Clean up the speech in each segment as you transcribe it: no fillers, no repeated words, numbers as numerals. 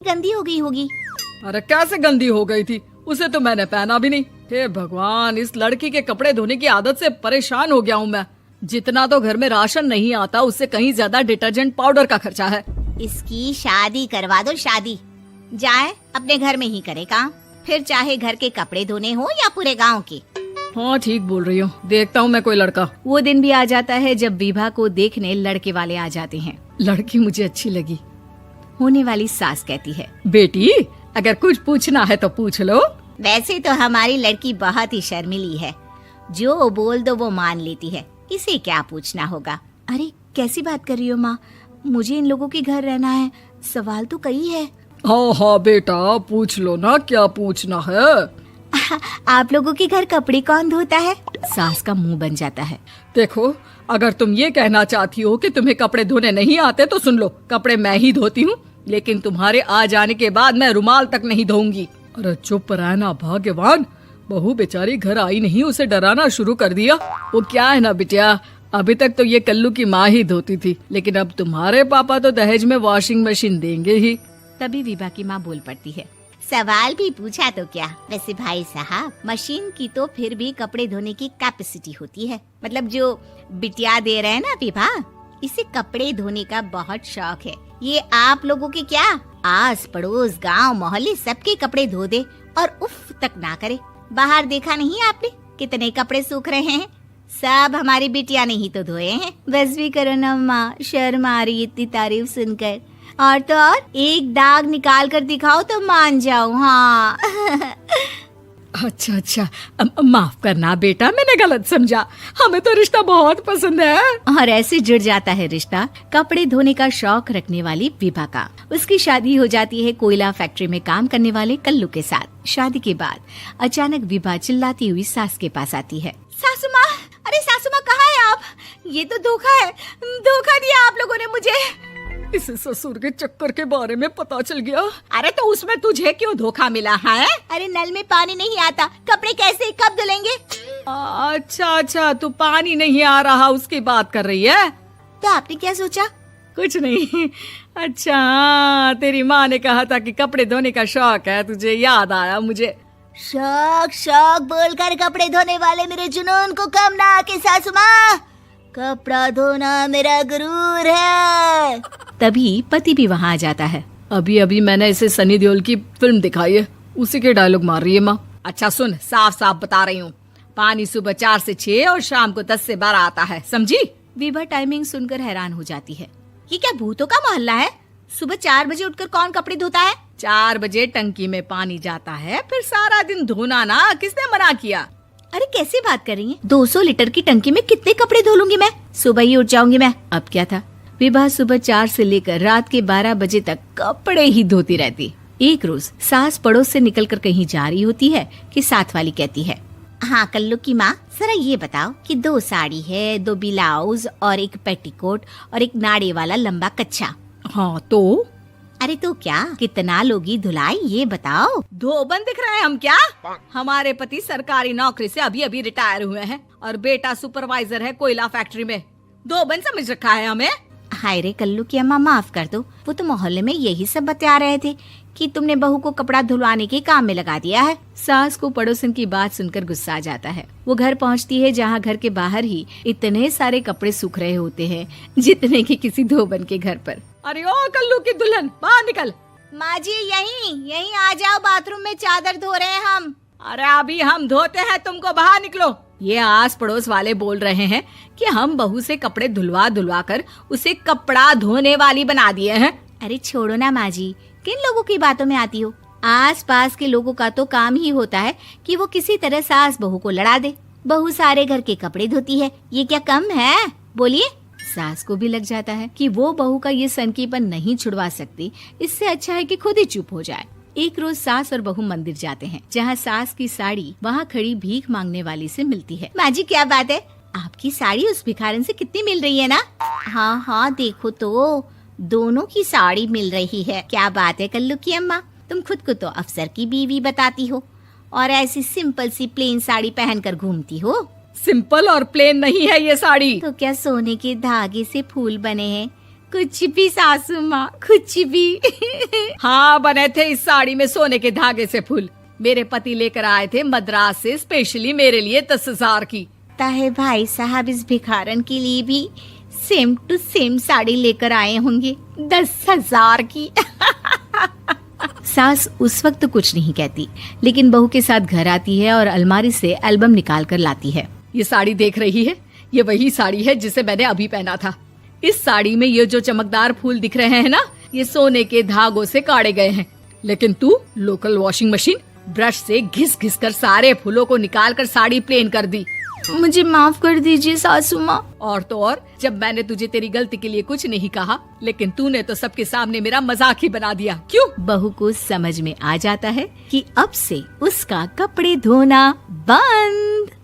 गंदी हो गई होगी। अरे कैसे गंदी हो गई थी, उसे तो मैंने पहना भी नहीं। हे भगवान, इस लड़की के कपड़े धोने की आदत से परेशान हो गया हूँ मैं। जितना तो घर में राशन नहीं आता, उससे कहीं ज्यादा डिटर्जेंट पाउडर का खर्चा है। इसकी शादी करवा दो, शादी। जाए अपने घर में ही करे काम, फिर चाहे घर के कपड़े धोने हो या पूरे गांव के। हाँ ठीक बोल रही हूँ, देखता हूँ मैं कोई लड़का। वो दिन भी आ जाता है जब विभा को देखने लड़के वाले आ जाते हैं। लड़की मुझे अच्छी लगी। होने वाली सास कहती है, बेटी अगर कुछ पूछना है तो पूछ लो। वैसे तो हमारी लड़की बहुत ही शर्मीली है, जो बोल दो वो मान लेती है, इसे क्या पूछना होगा। अरे कैसी बात कर रही हो माँ, मुझे इन लोगों के घर रहना है, सवाल तो कई है। हाँ हाँ बेटा पूछ लो ना, क्या पूछना है। आप लोगों के घर कपड़े कौन धोता है? सास का मुंह बन जाता है। देखो, अगर तुम ये कहना चाहती हो कि तुम्हें कपड़े धोने नहीं आते तो सुन लो, कपड़े मैं ही धोती हूँ, लेकिन तुम्हारे आ जाने के बाद मैं रुमाल तक नहीं धोऊंगी। अरे चुप रहना भाग्यवान, बहू बेचारी घर आई नहीं, उसे डराना शुरू कर दिया। वो क्या है ना बिटिया, अभी तक तो ये कल्लू की माँ ही धोती थी, लेकिन अब तुम्हारे पापा तो दहेज में वॉशिंग मशीन देंगे ही। तभी विभा की माँ बोल पड़ती है, सवाल भी पूछा तो क्या। वैसे भाई साहब, मशीन की तो फिर भी कपड़े धोने की कैपेसिटी होती है। मतलब जो बिटिया दे रहे हैं ना विभा, इसे कपड़े धोने का बहुत शौक है। ये आप लोगों के क्या, आस पड़ोस गांव मोहल्ले सबके कपड़े धो दे और उफ तक ना करे। बाहर देखा नहीं आपने कितने कपड़े सूख रहे हैं, सब हमारी बिटिया ने ही तो धोए हैं। बस भी करो ना माँ, शर्म आ रही इतनी तारीफ सुनकर। और तो और एक दाग निकाल कर दिखाओ तो मान जाओ। हाँ अच्छा अच्छा, माफ करना बेटा, मैंने गलत समझा, हमें तो रिश्ता बहुत पसंद है। और ऐसे जुड़ जाता है रिश्ता कपड़े धोने का शौक रखने वाली विभा का। उसकी शादी हो जाती है कोयला फैक्ट्री में काम करने वाले कल्लू के साथ। शादी के बाद अचानक विभा चिल्लाती हुई सास के पास आती है। सासू माँ, अरे सासू माँ कहाँ है आप? ये तो धोखा है, धोखा दिया आप लोगों ने मुझे। इसे ससुर के चक्कर के बारे में पता चल गया। अरे तो उसमें तुझे क्यों धोखा मिला है? अरे नल में पानी नहीं आता, कपड़े कैसे कब धुलेंगे? अच्छा अच्छा, तू पानी नहीं आ रहा उसकी बात कर रही है। तो आपने क्या सोचा? कुछ नहीं। अच्छा हाँ, तेरी माँ ने कहा था कि कपड़े धोने का शौक है तुझे, याद आया मुझे। शौक शौक बोलकर कपड़े धोने वाले मेरे जुनून को कम ना आके सासू माँ, कपड़ा धोना मेरा गुरूर है। तभी पति भी वहाँ आ जाता है। अभी अभी मैंने इसे सनी देओल की फिल्म दिखाई है, उसी के डायलॉग मार रही है माँ। अच्छा सुन, साफ साफ बता रही हूँ, पानी सुबह 4 से 6 और शाम को 10 से 12 आता है, समझी? विभा टाइमिंग सुनकर हैरान हो जाती है। ये क्या भूतों का मोहल्ला है? सुबह 4 बजे उठकर कौन कपड़े धोता है? 4 बजे टंकी में पानी जाता है, फिर सारा दिन धोना ना, किसने मना किया? अरे कैसी बात कर रही है? 200 लीटर की टंकी में कितने कपड़े धो लूंगी मैं, सुबह ही उठ जाऊंगी मैं। अब क्या था, विभा सुबह 4 से लेकर रात के 12 बजे तक कपड़े ही धोती रहती। एक रोज सास पड़ोस से निकलकर कहीं जा रही होती है कि साथ वाली कहती है, हाँ कल्लू की माँ, जरा ये बताओ कि 2 साड़ी है, 2 ब्लाउज और एक पेटीकोट और एक नाड़े वाला लंबा कच्छा। हाँ तो? अरे तो क्या, कितना लोगी धुलाई ये बताओ। धोबन दिख रहे हैं हम क्या? हमारे पति सरकारी नौकरी से अभी अभी रिटायर हुए हैं और बेटा सुपरवाइजर है कोयला फैक्ट्री में। धोबन समझ रखा है हमें? हाय रे कल्लू की अम्मा, माफ कर दो, वो तो मोहल्ले में यही सब बता रहे थे कि तुमने बहू को कपड़ा धुलवाने के काम में लगा दिया है। सास को पड़ोसन की बात सुनकर गुस्सा आ जाता है। वो घर पहुंचती है जहां घर के बाहर ही इतने सारे कपड़े सूख रहे होते हैं जितने कि किसी धोबन के घर पर। अरे ओ कल्लू की दुल्हन, बाहर निकल। माँ जी यहीं आ जाओ, बाथरूम में चादर धो रहे हैं हम। अरे अभी हम धोते हैं, तुमको बाहर निकलो। ये आस पड़ोस वाले बोल रहे हैं कि हम बहू से कपड़े धुलवा धुलवा कर उसे कपड़ा धोने वाली बना दिए हैं। अरे छोड़ो ना माँ जी, किन लोगों की बातों में आती हो? आस पास के लोगों का तो काम ही होता है कि वो किसी तरह सास बहू को लड़ा दे। बहू सारे घर के कपड़े धोती है, ये क्या कम है? बोलिए। सास को भी लग जाता है कि वो बहू का ये सनकीपन नहीं छुड़वा सकती, इससे अच्छा है कि खुद ही चुप हो जाए। एक रोज सास और बहू मंदिर जाते हैं, जहाँ सास की साड़ी वहाँ खड़ी भीख मांगने वाली से मिलती है। माँ जी क्या बात है, आपकी साड़ी उस भिखारन से कितनी मिल रही है ना? हाँ हाँ देखो तो, दोनों की साड़ी मिल रही है। क्या बात है कल्लू की अम्मा, तुम खुद को तो अफसर की बीवी बताती हो और ऐसी सिंपल सी प्लेन साड़ी पहनकर घूमती हो। सिंपल और प्लेन नहीं है ये साड़ी। तो क्या सोने के धागे से फूल बने हैं? कुछ भी सासू माँ, कुछ भी। हाँ, बने थे इस साड़ी में सोने के धागे से फूल। मेरे पति लेकर आए थे मद्रास से स्पेशली मेरे लिए 10,000 की। ताहे भाई साहब इस भिखारन के लिए भी सेम टू सेम साड़ी लेकर आए होंगे 10,000 की। सास उस वक्त तो कुछ नहीं कहती, लेकिन बहू के साथ घर आती है और अलमारी से एल्बम निकाल कर लाती है। ये साड़ी देख रही है, ये वही साड़ी है जिसे मैंने अभी पहना था। इस साड़ी में ये जो चमकदार फूल दिख रहे हैं ना, ये सोने के धागों से काढ़े गए हैं। लेकिन तू लोकल वॉशिंग मशीन ब्रश से घिस घिस कर सारे फूलों को निकाल कर साड़ी प्लेन कर दी। मुझे माफ कर दीजिए सासू माँ। और तो और, जब मैंने तुझे तेरी गलती के लिए कुछ नहीं कहा, लेकिन तूने तो सबके सामने मेरा मजाक ही बना दिया। क्यों? बहू को समझ में आ जाता है कि अब से उसका कपड़े धोना बंद।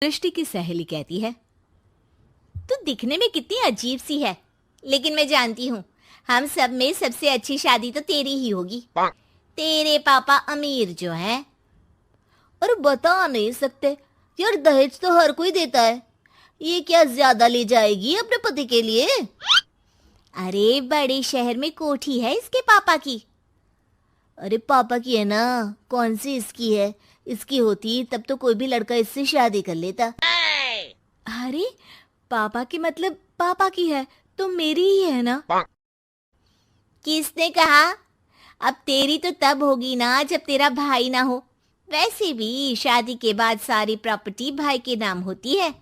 सृष्टि की सहेली कहती है, तू दिखने में कितनी अजीब सी है, लेकिन मैं जानती हूँ हम सब में सबसे अच्छी शादी तो तेरी ही होगी। तेरे पापा अमीर जो हैं। और बता नहीं सकते यार, दहेज तो हर कोई देता है, ये क्या ज्यादा ले जाएगी अपने पति के लिए? अरे बड़े शहर में कोठी है इसके पापा की। अरे पापा की है ना, कौन सी इसकी है? इसकी होती तब तो कोई भी लड़का इससे शादी कर लेता। अरे पापा की मतलब पापा की है तो मेरी ही है ना? किसने कहा? अब तेरी तो तब होगी ना जब तेरा भाई ना हो। वैसे भी शादी के बाद सारी प्रॉपर्टी भाई के नाम होती है।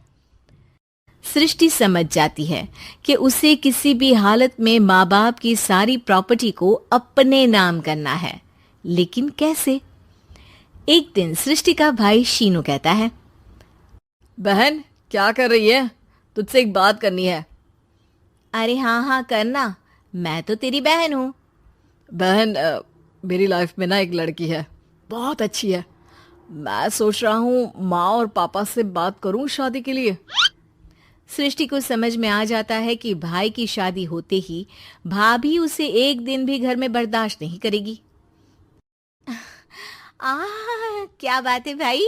सृष्टि समझ जाती है कि उसे किसी भी हालत में माँ बाप की सारी प्रॉपर्टी को अपने नाम करना है, लेकिन कैसे? एक दिन सृष्टि का भाई शीनू कहता है, बहन क्या कर रही है? तुझसे एक बात करनी है। अरे हाँ हाँ करना, मैं तो तेरी बहन हूँ। बहन, मेरी लाइफ में ना एक लड़की है, बहुत अच्छी है। मैं सोच रहा हूँ माँ और पापा से बात करूँ शादी के लिए। सृष्टि को समझ में आ जाता है कि भाई की शादी होते ही भाभी उसे एक दिन भी घर में बर्दाश्त नहीं करेगी। क्या बात है भाई,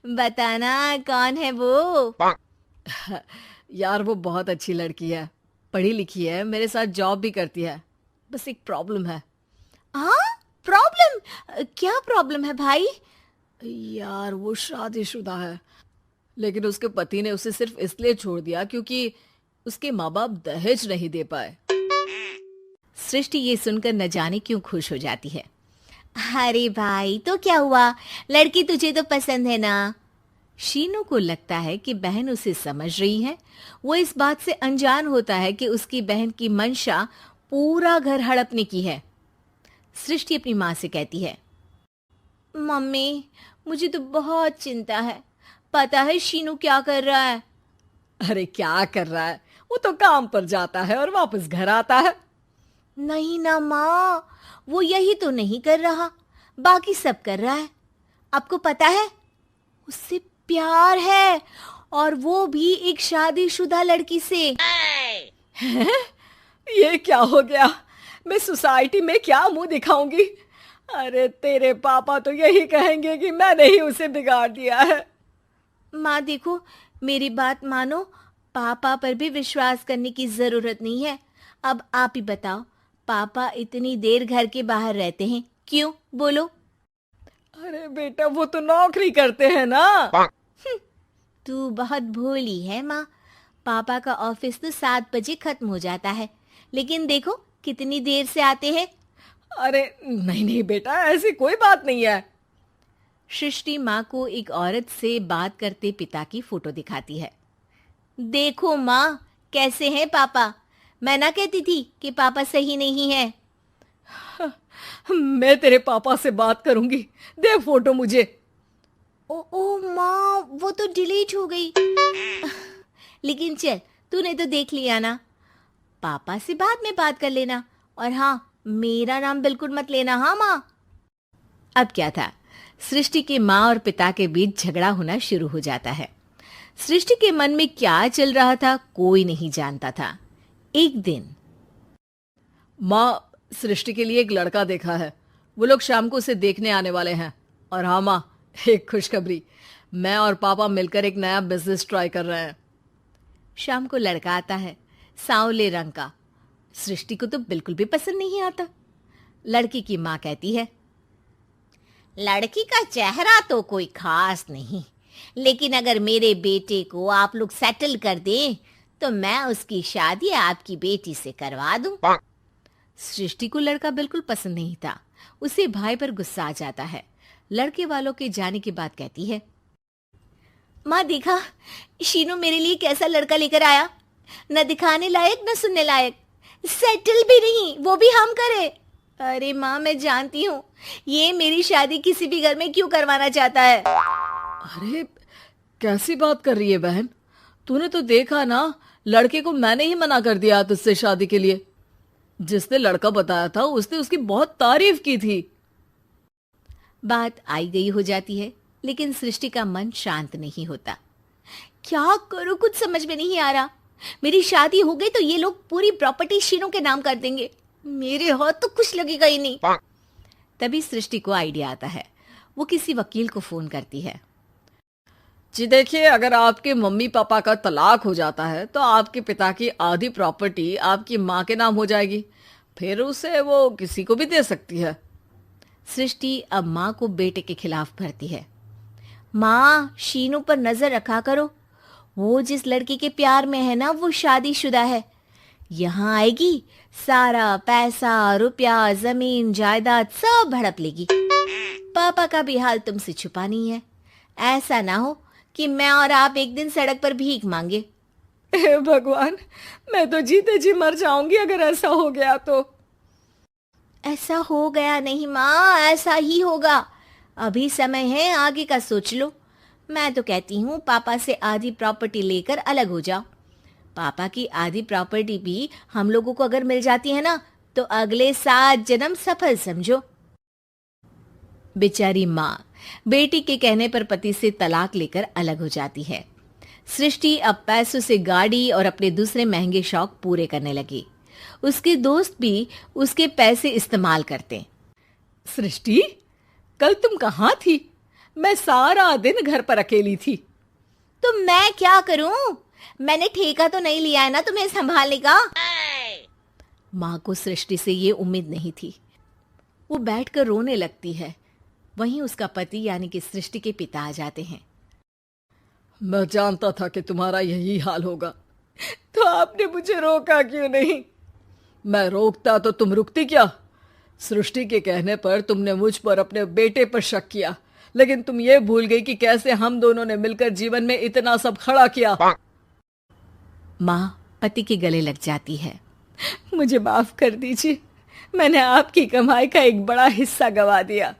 बताना कौन है वो? यार वो बहुत अच्छी लड़की है, पढ़ी लिखी है, मेरे साथ जॉब भी करती है। बस एक प्रॉब्लम है। प्रॉब्लम? क्या प्रॉब्लम है भाई? यार वो शादीशुदा है, लेकिन उसके पति ने उसे सिर्फ इसलिए छोड़ दिया क्योंकि उसके माँ बाप दहेज नहीं दे पाए। सृष्टि ये सुनकर न जाने क्यों खुश हो जाती है। अरे भाई तो क्या हुआ, लड़की तुझे तो पसंद है ना? शीनू को लगता है कि बहन उसे समझ रही है। वो इस बात से अनजान होता है कि उसकी बहन की मंशा पूरा घर हड़पने की है। सृष्टि अपनी माँ से कहती है, मम्मी मुझे तो बहुत चिंता है। पता है शीनू क्या कर रहा है? अरे क्या कर रहा है? वो तो काम पर जाता है और वापस घर आता है। नहीं ना माँ, वो यही तो नहीं कर रहा, बाकी सब कर रहा है। आपको पता है उससे प्यार है, और वो भी एक शादीशुदा लड़की से। ये क्या हो गया? मैं सोसाइटी में क्या मुंह दिखाऊंगी? अरे तेरे पापा तो यही कहेंगे कि मैंने ही उसे बिगाड़ दिया है। माँ देखो, मेरी बात मानो, पापा पर भी विश्वास करने की जरूरत नहीं है। अब आप ही बताओ, पापा इतनी देर घर के बाहर रहते हैं क्यों? बोलो। अरे बेटा वो तो नौकरी करते हैं ना। तू बहुत भोली है माँ। पापा का ऑफिस तो 7 बजे खत्म हो जाता है, लेकिन देखो कितनी देर से आते हैं। अरे नहीं नहीं बेटा, ऐसी कोई बात नहीं है। सृष्टि माँ को एक औरत से बात करते पिता की फोटो दिखाती है। देखो माँ कैसे हैं पापा। मैं ना कहती थी कि पापा सही नहीं है। मैं तेरे पापा से बात करूंगी, दे फोटो मुझे। ओ माँ, वो तो डिलीट हो गई। लेकिन चल, तूने तो देख लिया ना। पापा से बाद में बात कर लेना, और हाँ, मेरा नाम बिल्कुल मत लेना। हाँ माँ। अब क्या था, सृष्टि के माँ और पिता के बीच झगड़ा होना शुरू हो जाता है। सृष्टि के मन में क्या चल रहा था कोई नहीं जानता था। एक दिन माँ, सृष्टि के लिए एक लड़का देखा है। वो लोग शाम को उसे देखने आने वाले हैं। और हाँ माँ, एक खुशखबरी, मैं और पापा मिलकर एक नया बिजनेस ट्राई कर रहे हैं। शाम को लड़का आता है, सांवले रंग का। सृष्टि को तो बिल्कुल भी पसंद नहीं आता। लड़की की माँ कहती है, लड़की का चेहरा तो कोई खास नहीं, लेकिन अगर मेरे बेटे को आप लोग सेटल कर दें तो मैं उसकी शादी आपकी बेटी से करवा दूं। सृष्टि को लड़का बिल्कुल पसंद नहीं था। उसे भाई पर गुस्सा आ जाता है। लड़के वालों के जाने के बाद कहती है, माँ देखा, शीनू मेरे लिए कैसा लड़का लेकर आया, न दिखाने लायक न सुनने लायक, सेटल भी नहीं, वो भी हम करे। अरे माँ, मैं जानती हूँ ये मेरी शादी किसी भी घर में क्यों करवाना चाहता है। अरे कैसी बात कर रही है बहन, तूने तो देखा ना, लड़के को मैंने ही मना कर दिया तुझसे शादी के लिए। जिसने लड़का बताया था उसने उसकी बहुत तारीफ की थी। बात आई गई हो जाती है, लेकिन सृष्टि का मन शांत नहीं होता। क्या करूं, कुछ समझ में नहीं आ रहा। मेरी शादी हो गई तो ये लोग पूरी प्रॉपर्टी शीनू के नाम कर देंगे, मेरे हाथ तो कुछ लगेगा ही नहीं। तभी सृष्टि को आइडिया आता है। वो किसी वकील को फोन करती है। जी देखिए, अगर आपके मम्मी पापा का तलाक हो जाता है तो आपके पिता की आधी प्रॉपर्टी आपकी माँ के नाम हो जाएगी, फिर उसे वो किसी को भी दे सकती है। सृष्टि अब माँ को बेटे के खिलाफ भरती है। माँ, शीनू पर नजर रखा करो, वो जिस लड़की के प्यार में है ना, वो शादीशुदा है। यहाँ आएगी, सारा पैसा, रुपया, जमीन, जायदाद सब हड़प लेगी। पापा का भी हाल तुमसे छुपा नहीं है। ऐसा ना हो कि मैं और आप एक दिन सड़क पर भीख मांगे। हे भगवान, मैं तो जीते जी मर जाऊंगी अगर ऐसा हो गया तो। ऐसा हो गया नहीं माँ, ऐसा ही होगा। अभी समय है, आगे का सोच लो। मैं तो कहती हूँ पापा से आधी प्रॉपर्टी लेकर अलग हो जाओ। पापा की आधी प्रॉपर्टी भी हम लोगों को अगर मिल जाती है ना, तो अगले 7 जन्म सफल समझो। बेचारी माँ बेटी के कहने पर पति से तलाक लेकर अलग हो जाती है। सृष्टि अब पैसों से गाड़ी और अपने दूसरे महंगे शौक पूरे करने लगी। उसके दोस्त भी उसके पैसे इस्तेमाल करते। सृष्टि, कल तुम कहाँ थी? मैं सारा दिन घर पर अकेली थी। तो मैं क्या करूं? मैंने ठेका तो नहीं लिया है ना तुम्हें संभालने का। माँ को सृष्टि से ये उम्मीद नहीं थी। वो बैठकर रोने लगती है। वहीं उसका पति यानी कि सृष्टि के पिता आ जाते हैं। मैं जानता था कि तुम्हारा यही हाल होगा, तो आपने मुझे रोका क्यों नहीं? मैं रोकता तो तुम रुकती क्या? सृष्टि के कहने पर तुमने मुझ पर अपने बेटे पर शक किया, लेकिन तुम ये भूल गई कि कैसे हम दोनों ने मिलकर जीवन में इतना सब खड़ा किया। माँ पति के गले लग जाती है। मुझे माफ कर दीजिए, मैंने आपकी कमाई का एक बड़ा हिस्सा गवा दिया।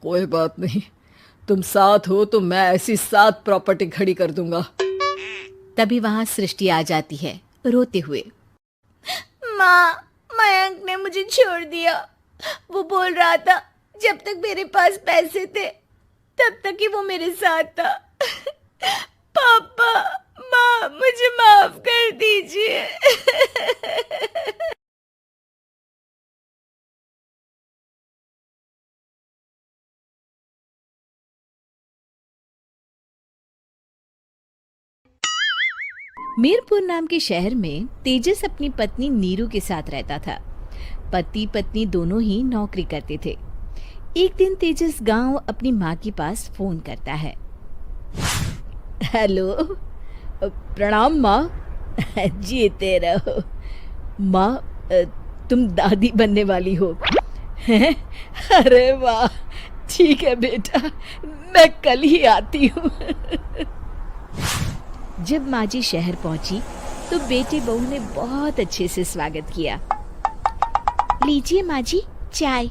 कोई बात नहीं, तुम साथ हो तो मैं ऐसी 7 प्रॉपर्टी खड़ी कर दूंगा। तभी वहां सृष्टि आ जाती है रोते हुए। माँ, मयंक ने मुझे छोड़ दिया। वो बोल रहा था जब तक मेरे पास पैसे थे तब तक ही वो मेरे साथ था। पापा, माँ, मुझे माफ कर दीजिए। मीरपुर नाम के शहर में तेजस अपनी पत्नी नीरू के साथ रहता था। पति पत्नी दोनों ही नौकरी करते थे। एक दिन तेजस गांव अपनी माँ के पास फोन करता है। हेलो, प्रणाम माँ। जीते रहो माँ, तुम दादी बनने वाली हो। अरे वाह, ठीक है बेटा, मैं कल ही आती हूँ। जब माँ जी शहर पहुंची तो बेटे बहू ने बहुत अच्छे से स्वागत किया। लीजिए माँ जी चाय।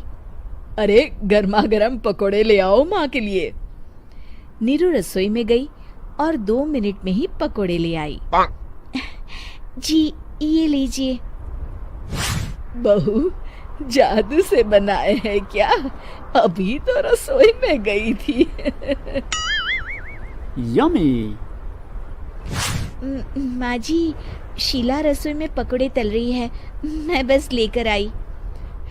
अरे गर्मा गर्म पकोड़े ले आओ माँ के लिए। नीरू रसोई में गई और 2 मिनट में ही पकोड़े ले आई। जी ये लीजिए। बहू जादू से बनाए हैं क्या? अभी तो रसोई में गई थी। यमी। माँ जी, शीला रसोई में पकोड़े तल रही है, मैं बस लेकर आई।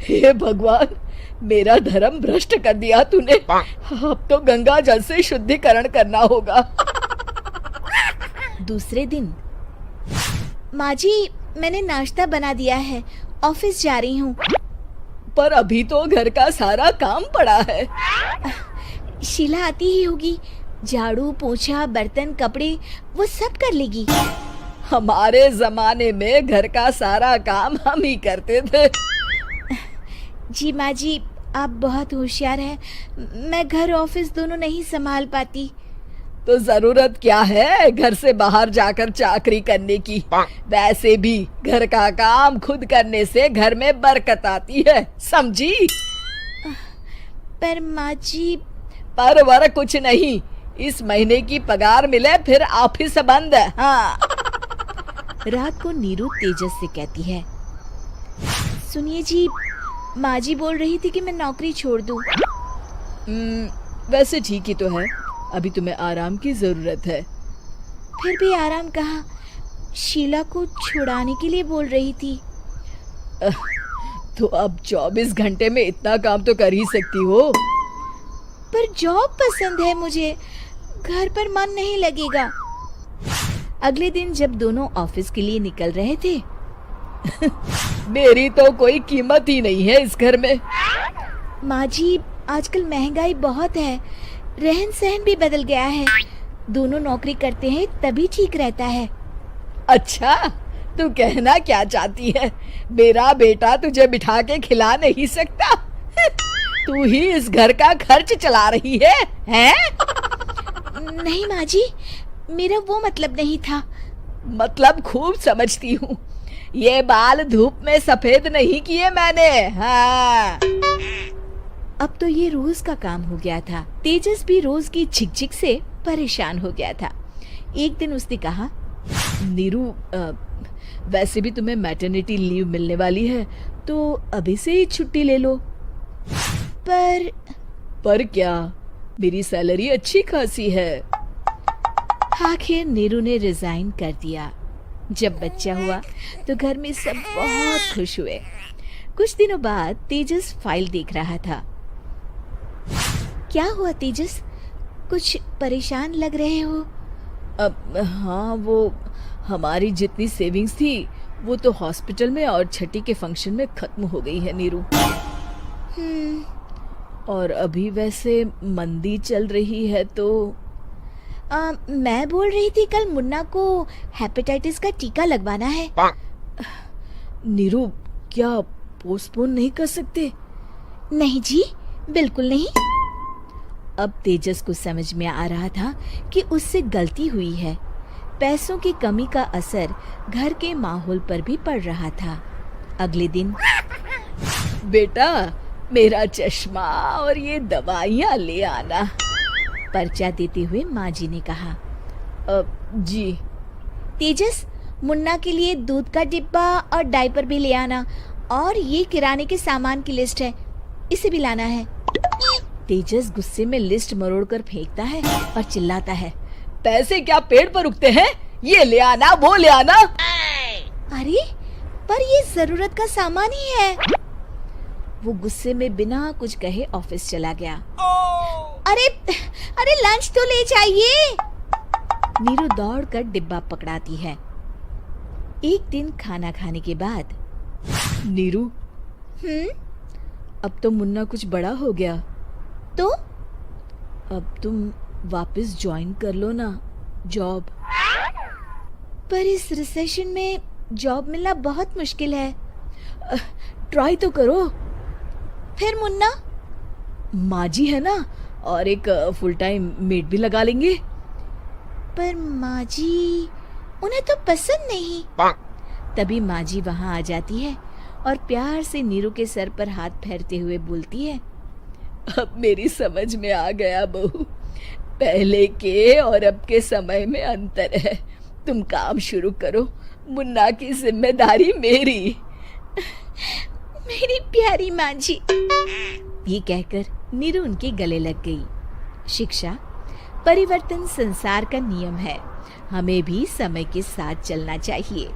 हे भगवान, मेरा धर्म भ्रष्ट कर दिया तूने। अब तो गंगा जल से शुद्धिकरण करना होगा। दूसरे दिन, माँ जी मैंने नाश्ता बना दिया है, ऑफिस जा रही हूँ। पर अभी तो घर का सारा काम पड़ा है। शीला आती ही होगी, झाड़ू पोछा बर्तन कपड़े वो सब कर लेगी। हमारे जमाने में घर का सारा काम हम ही करते थे। जी माँ जी, आप बहुत होशियार हैं, मैं घर ऑफिस दोनों नहीं संभाल पाती। तो जरूरत क्या है घर से बाहर जाकर चाकरी करने की। वैसे भी घर का काम खुद करने से घर में बरकत आती है, समझी? पर माँ जी। पर वर कुछ नहीं, इस महीने की पगार मिले फिर ऑफिस बंद है। हाँ। रात को नीरू तेजस से कहती है, सुनिए जी, माँ जी बोल रही थी कि मैं नौकरी छोड़ दूं। वैसे ठीक ही तो है, अभी तुम्हें आराम की जरूरत है। फिर भी आराम कहाँ, शीला को छुड़ाने के लिए बोल रही थी। तो अब 24 घंटे में इतना काम तो कर ही सकती हो। पर जॉब पसंद है मुझे, घर पर मन नहीं लगेगा। अगले दिन जब दोनों ऑफिस के लिए निकल रहे थे, मेरी तो कोई कीमत ही नहीं है इस घर में। माँ जी, आजकल महंगाई बहुत है, रहन सहन भी बदल गया है, दोनों नौकरी करते हैं तभी ठीक रहता है। अच्छा, तू कहना क्या चाहती है? मेरा बेटा तुझे बिठा के खिला नहीं सकता? तू ही इस घर का खर्च चला रही है, हैं? नहीं माँ जी, मेरा वो मतलब नहीं था। मतलब खूब समझती हूँ, ये बाल धूप में सफेद नहीं किए मैंने। हाँ। अब तो ये रोज का काम हो गया था। तेजस भी रोज की झिकझिक से परेशान हो गया था। एक दिन उसने कहा, नीरू, वैसे भी तुम्हें मैटरनिटी लीव मिलने वाली है, तो अभी से ही छुट्टी ले लो। पर क्या, मेरी सैलरी अच्छी खासी है। आखिर नीरू ने रिजाइन कर दिया। जब बच्चा हुआ तो घर में सब बहुत खुश हुए। कुछ दिनों बाद तेजस फाइल देख रहा था। क्या हुआ तेजस, कुछ परेशान लग रहे हो? हाँ, वो हमारी जितनी सेविंग्स थी वो तो हॉस्पिटल में और छठी के फंक्शन में खत्म हो गई है नीरू। और अभी वैसे मंदी चल रही है तो मैं बोल रही थी कल मुन्ना को हेपेटाइटिस का टीका लगवाना है। नीरू, क्या पोस्टपोन नहीं कर सकते? नहीं जी, बिल्कुल नहीं। अब तेजस को समझ में आ रहा था कि उससे गलती हुई है। पैसों की कमी का असर घर के माहौल पर भी पड़ रहा था। अगले दिन, बेटा मेरा चश्मा और ये दवाइयाँ ले आना, पर्चा देते हुए माँ जी ने कहा। जी। तेजस, मुन्ना के लिए दूध का डिब्बा और डायपर भी ले आना, और ये किराने के सामान की लिस्ट है, इसे भी लाना है। तेजस गुस्से में लिस्ट मरोड़कर फेंकता है और चिल्लाता है, पैसे क्या पेड़ पर उगते हैं? ये ले आना, वो ले आना। अरे पर ये जरूरत का सामान ही है। वो गुस्से में बिना कुछ कहे ऑफिस चला गया। अरे लंच तो ले जाइए। नीरू दौड़कर डिब्बा पकड़ाती है। एक दिन खाना खाने के बाद, नीरू, अब तो मुन्ना कुछ बड़ा हो गया, तो अब तुम वापस ज्वाइन कर लो ना जॉब। पर इस रिसेशन में जॉब मिलना बहुत मुश्किल है। ट्राई तो करो। फिर मुन्ना? माँ जी है ना, और एक फुल टाइम मेड भी लगा लेंगे। पर माँ जी, उन्हें तो पसंद नहीं। तभी माँ जी वहाँ आ जाती है और प्यार से नीरू के सर पर हाथ फेरते हुए बोलती है, अब मेरी समझ में आ गया बहू, पहले के और अब के समय में अंतर है। तुम काम शुरू करो, मुन्ना की जिम्मेदारी मेरी। मेरी प्यारी माँ जी। ये कहकर नीरू उनके गले लग गई। शिक्षा परिवर्तन संसार का नियम है, हमें भी समय के साथ चलना चाहिए।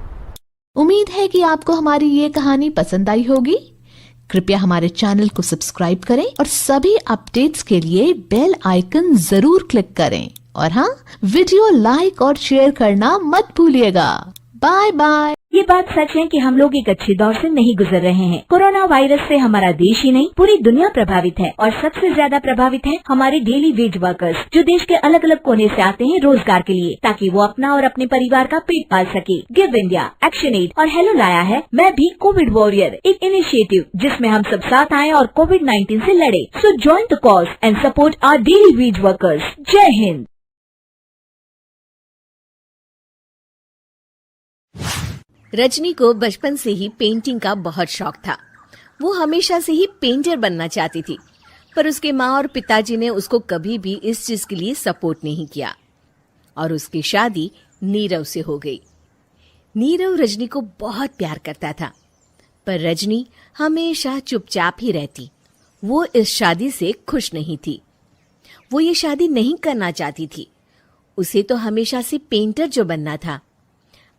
उम्मीद है कि आपको हमारी ये कहानी पसंद आई होगी। कृपया हमारे चैनल को सब्सक्राइब करें और सभी अपडेट्स के लिए बेल आइकन जरूर क्लिक करें। और हाँ, वीडियो लाइक और शेयर करना मत भूलिएगा। Bye bye. ये बात सच है कि हम लोग एक अच्छे दौर से नहीं गुजर रहे हैं। कोरोना वायरस से हमारा देश ही नहीं पूरी दुनिया प्रभावित है और सबसे ज्यादा प्रभावित है हमारे डेली वेज वर्कर्स, जो देश के अलग अलग कोने से आते हैं रोजगार के लिए, ताकि वो अपना और अपने परिवार का पेट पाल सके। गिव इंडिया, एक्शन एड और हेलो लाया है मैं भी कोविड वॉरियर, एक इनिशिएटिव जिसमें हम सब साथ आए और कोविड-19 से लड़े। So join the cause and support our daily wage workers. जय हिंद। रजनी को बचपन से ही पेंटिंग का बहुत शौक था। वो हमेशा से ही पेंटर बनना चाहती थी, पर उसके माँ और पिताजी ने उसको कभी भी इस चीज के लिए सपोर्ट नहीं किया और उसकी शादी नीरव से हो गई। नीरव रजनी को बहुत प्यार करता था, पर रजनी हमेशा चुपचाप ही रहती। वो इस शादी से खुश नहीं थी। वो ये शादी नहीं करना चाहती थी। उसे तो हमेशा से पेंटर जो बनना था।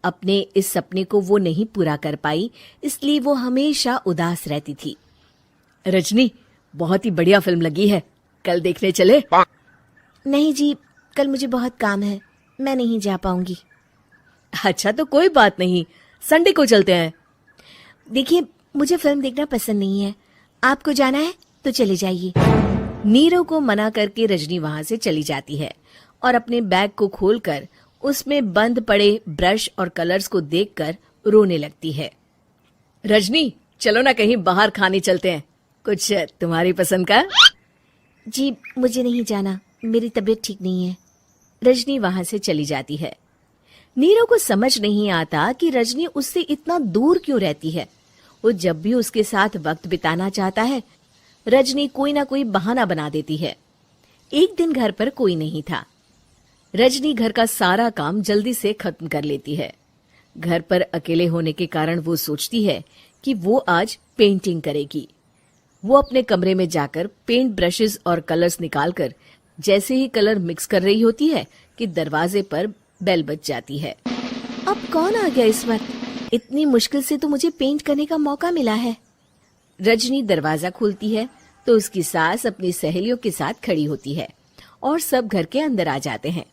अपने इस सपने को वो नहीं पूरा कर पाई, इसलिए वो हमेशा उदास रहती थी। रजनी, बहुत ही बढ़िया फिल्म लगी है, कल देखने चले? नहीं जी, कल मुझे बहुत काम है, मैं नहीं जा पाऊंगी। अच्छा तो कोई बात नहीं, संडे को चलते हैं। देखिए, मुझे फिल्म देखना पसंद नहीं है। आपको जाना है तो चले जाइए। नीरव को मना करके रजनी वहां से चली जाती है और अपने बैग को खोलकर उसमें बंद पड़े ब्रश और कलर्स को देखकर रोने लगती है। रजनी, चलो ना कहीं बाहर खाने चलते हैं, कुछ तुम्हारी पसंद का। जी, मुझे नहीं जाना, मेरी तबीयत ठीक नहीं है। रजनी वहां से चली जाती है। नीरव को समझ नहीं आता कि रजनी उससे इतना दूर क्यों रहती है। वो जब भी उसके साथ वक्त बिताना चाहता है, रजनी कोई ना कोई बहाना बना देती है। एक दिन घर पर कोई नहीं था। रजनी घर का सारा काम जल्दी से खत्म कर लेती है। घर पर अकेले होने के कारण वो सोचती है कि वो आज पेंटिंग करेगी। वो अपने कमरे में जाकर पेंट ब्रशेस और कलर्स निकालकर जैसे ही कलर मिक्स कर रही होती है कि दरवाजे पर बेल बज जाती है। अब कौन आ गया इस वक्त? इतनी मुश्किल से तो मुझे पेंट करने का मौका मिला है। रजनी दरवाजा खोलती है तो उसकी सास अपनी सहेलियों के साथ खड़ी होती है और सब घर के अंदर आ जाते हैं।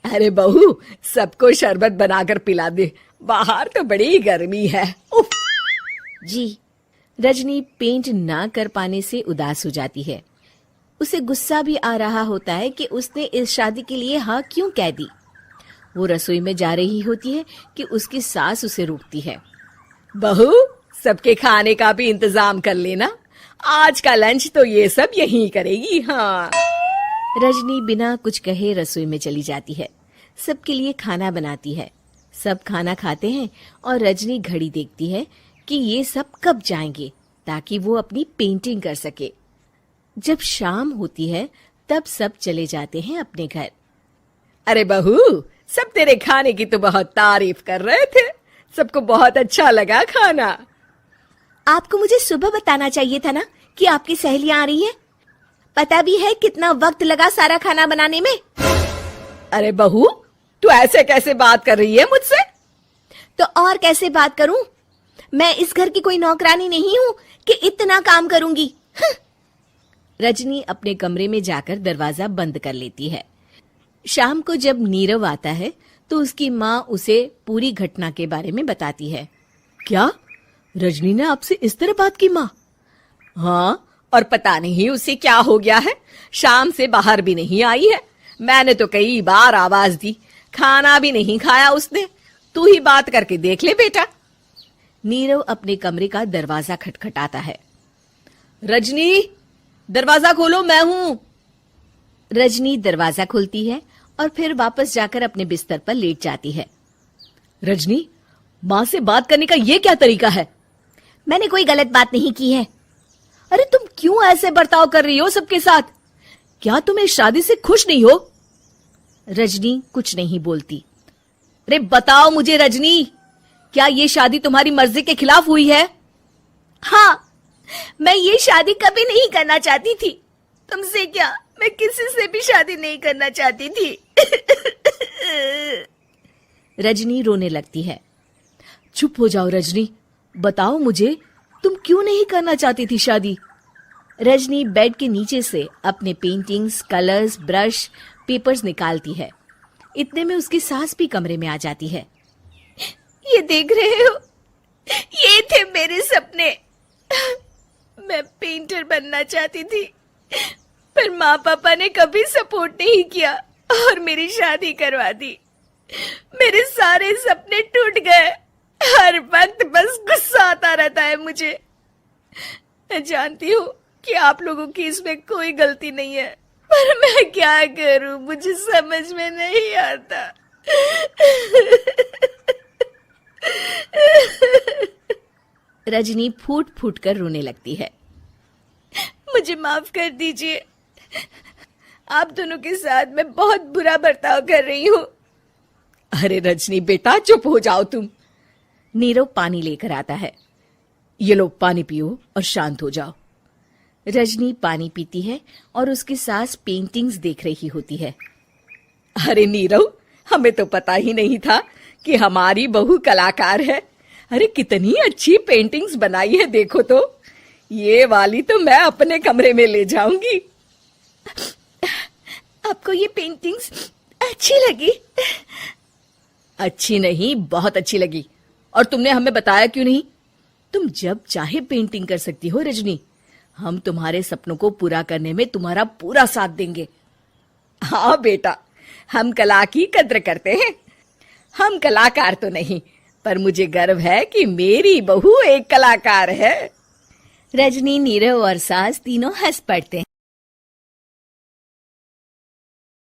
अरे बहू, सबको शरबत बनाकर पिला दे, बाहर तो बड़ी गर्मी है। उफ। जी। रजनी पेंट ना कर पाने से उदास हो जाती है। उसे गुस्सा भी आ रहा होता है कि उसने इस शादी के लिए हाँ क्यों कह दी। वो रसोई में जा रही होती है कि उसकी सास उसे रोकती है। बहू, सबके खाने का भी इंतजाम कर लेना, आज का लंच तो ये सब यहीं करेगी। हाँ। रजनी बिना कुछ कहे रसोई में चली जाती है। सबके लिए खाना बनाती है। सब खाना खाते हैं और रजनी घड़ी देखती है कि ये सब कब जाएंगे ताकि वो अपनी पेंटिंग कर सके। जब शाम होती है तब सब चले जाते हैं अपने घर। अरे बहू, सब तेरे खाने की तो बहुत तारीफ कर रहे थे, सबको बहुत अच्छा लगा खाना। आपको मुझे सुबह बताना चाहिए था ना कि आपकी सहेलियां आ रही हैं। पता भी है कितना वक्त लगा सारा खाना बनाने में। अरे बहू, तू ऐसे कैसे बात कर रही है मुझसे? तो और कैसे बात करूं? मैं इस घर की कोई नौकरानी नहीं हूं कि इतना काम करूंगी। रजनी अपने कमरे में जाकर दरवाजा बंद कर लेती है। शाम को जब नीरव आता है तो उसकी माँ उसे पूरी घटना के बारे में बताती है। क्या रजनी ने आपसे इस तरह बात की माँ? हाँ, और पता नहीं उसे क्या हो गया है, शाम से बाहर भी नहीं आई है। मैंने तो कई बार आवाज दी, खाना भी नहीं खाया उसने। तू ही बात करके देख ले बेटा। नीरव अपने कमरे का दरवाजा खटखटाता है। रजनी, दरवाजा खोलो, मैं हूं। रजनी दरवाजा खोलती है और फिर वापस जाकर अपने बिस्तर पर लेट जाती है। रजनी, माँ से बात करने का ये क्या तरीका है? मैंने कोई गलत बात नहीं की है। अरे तुम क्यों ऐसे बर्ताव कर रही हो सबके साथ? क्या तुम इस शादी से खुश नहीं हो? रजनी कुछ नहीं बोलती। अरे बताओ मुझे रजनी, क्या ये शादी तुम्हारी मर्जी के खिलाफ हुई है? हाँ, मैं ये शादी कभी नहीं करना चाहती थी। तुमसे क्या, मैं किसी से भी शादी नहीं करना चाहती थी। रजनी रोने लगती है। चुप हो जाओ रजनी, बताओ मुझे तुम क्यों नहीं करना चाहती थी शादी? रजनी बेड के नीचे से अपने पेंटिंग्स, कलर्स, ब्रश, पेपर्स निकालती है। इतने में उसकी सास भी कमरे में आ जाती है। ये देख रहे हो, ये थे मेरे सपने। मैं पेंटर बनना चाहती थी, पर माँ पापा ने कभी सपोर्ट नहीं किया और मेरी शादी करवा दी। मेरे सारे सपने टूट गए। हर वक्त बस गुस्सा आता रहता है मुझे। मैं जानती हूँ कि आप लोगों की इसमें कोई गलती नहीं है, पर मैं क्या करूं, मुझे समझ में नहीं आता। रजनी फूट फूट कर रोने लगती है। मुझे माफ कर दीजिए, आप दोनों के साथ मैं बहुत बुरा बर्ताव कर रही हूँ। अरे रजनी बेटा, चुप हो जाओ तुम। नीरव पानी लेकर आता है। ये लो पानी पियो और शांत हो जाओ। रजनी पानी पीती है और उसकी सास पेंटिंग्स देख रही होती है। अरे नीरव, हमें तो पता ही नहीं था कि हमारी बहू कलाकार है। अरे कितनी अच्छी पेंटिंग्स बनाई है, देखो तो। ये वाली तो मैं अपने कमरे में ले जाऊंगी। आपको ये पेंटिंग्स अच्छी लगी? अच्छी नहीं, बहुत अच्छी लगी। और तुमने हमें बताया क्यों नहीं? तुम जब चाहे पेंटिंग कर सकती हो रजनी। हम तुम्हारे सपनों को पूरा करने में तुम्हारा पूरा साथ देंगे। हाँ बेटा, हम कला की कद्र करते हैं। हम कलाकार तो नहीं, पर मुझे गर्व है कि मेरी बहू एक कलाकार है। रजनी, नीरव और सास तीनों हंस पड़ते हैं।